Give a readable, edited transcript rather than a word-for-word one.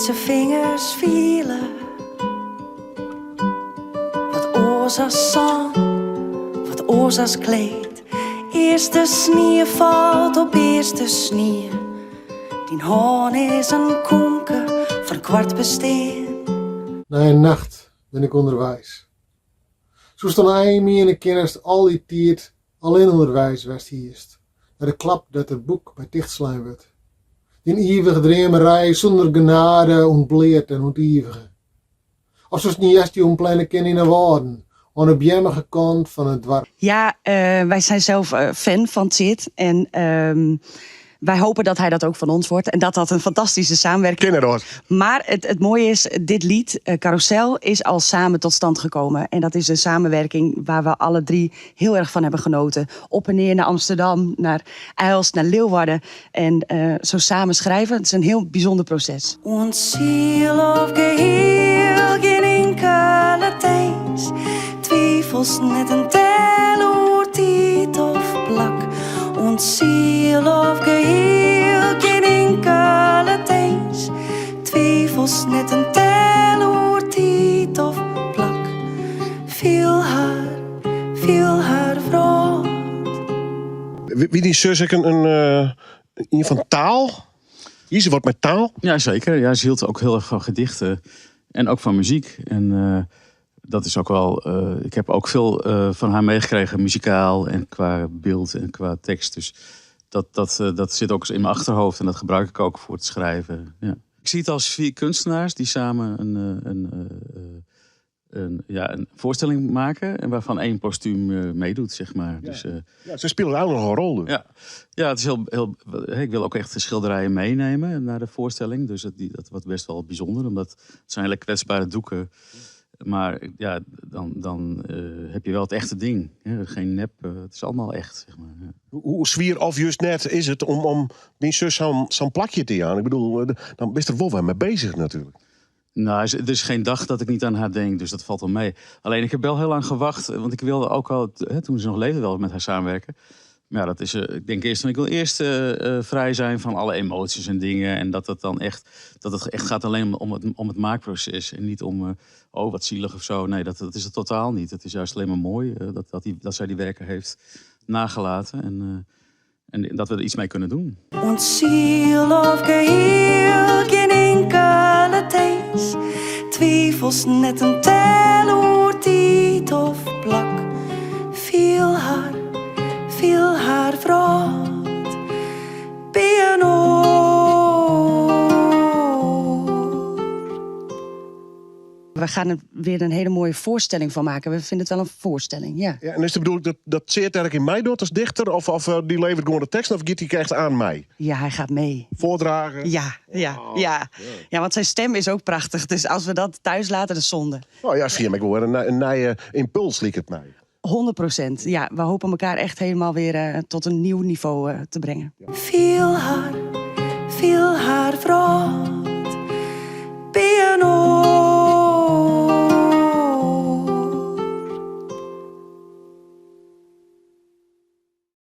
liet zijn vingers vielen. Wat oorza's zang, wat oorza's kleed. Eerste sneeuw valt op eerste sneeuw. Die hoorn is een koenke van kwart besteen. Na een nacht ben ik onderwijs. Zo staan Amy en de kinders al die tijd alleen onderwijs west hierst. Naar de klap dat het boek bij dichtslaan wordt. Die eeuwige dremerij zonder genade ontbleert en onteeuwige. Of zoals niet juist die onpleine kind in de woorden. Aan de bjemmige kant van het dwarp. Ja, wij zijn zelf fan van Tjeerd. En wij hopen dat hij dat ook van ons wordt. En dat een fantastische samenwerking Kinderdoor. Maar het mooie is, dit lied, Carousel, is al samen tot stand gekomen. En dat is een samenwerking waar we alle drie heel erg van hebben genoten. Op en neer naar Amsterdam, naar Ijls, naar Leeuwarden. En zo samen schrijven, het is een heel bijzonder proces. Ons ziel of geheel, geen enkele thijs. Twijfels net een tel oer tijd of plak. Ons ziel of geheel, geen enkele thijs. Twijfels net een tel oer tijd of plak. Viel haar vrood. Wie die zus ik een van taal? Hier, ze wordt met taal. Ja, zeker. Ja, ze hield ook heel erg van gedichten en ook van muziek. En dat is ook wel... ik heb ook veel van haar meegekregen, muzikaal en qua beeld en qua tekst. Dus dat zit ook in mijn achterhoofd en dat gebruik ik ook voor het schrijven. Ja. Ik zie het als 4 kunstenaars die samen een voorstelling maken en waarvan 1 postuum meedoet, zeg maar. Ja. Dus, Ja, ze spelen ook nog een rol. Dus. ja, het is heel, ik wil ook echt de schilderijen meenemen naar de voorstelling. Dus dat wordt best wel bijzonder, omdat het zijn hele kwetsbare doeken. Maar ja, dan heb je wel het echte ding. Ja, geen nep, het is allemaal echt, zeg maar. Ja. Hoe zwier of juist net is het om die zus zo'n plakje te aan? Ik bedoel, dan ben je er wel weer mee bezig natuurlijk. Nou, er is geen dag dat ik niet aan haar denk, dus dat valt wel mee. Alleen, ik heb wel heel lang gewacht, want ik wilde ook al, toen ze nog leefde, wel met haar samenwerken. Maar ja, dat is, ik denk eerst, ik wil eerst vrij zijn van alle emoties en dingen. En dat het echt gaat alleen om het maakproces. En niet om, wat zielig of zo. Nee, dat is het totaal niet. Het is juist alleen maar mooi dat zij die werken heeft nagelaten. En dat we er iets mee kunnen doen. Ons ziel of geheel, geen enkele thijs. Twijfels net een tel oer tijd of plak. Viel haar vrood. Bij een We gaan er weer een hele mooie voorstelling van maken. We vinden het wel een voorstelling, ja. Ja, en is het bedoeld dat Tjeerd eigenlijk in mij doet als dichter? Of die levert gewoon de tekst? Of giet hij echt aan mij? Ja, hij gaat mee. Voordragen? Ja, want zijn stem is ook prachtig. Dus als we dat thuis laten, dat is zonde. Oh ja, zie je, ik hoor een nieuwe impuls, liek het mij. 100%. Ja, we hopen elkaar echt helemaal weer tot een nieuw niveau te brengen. Viel haar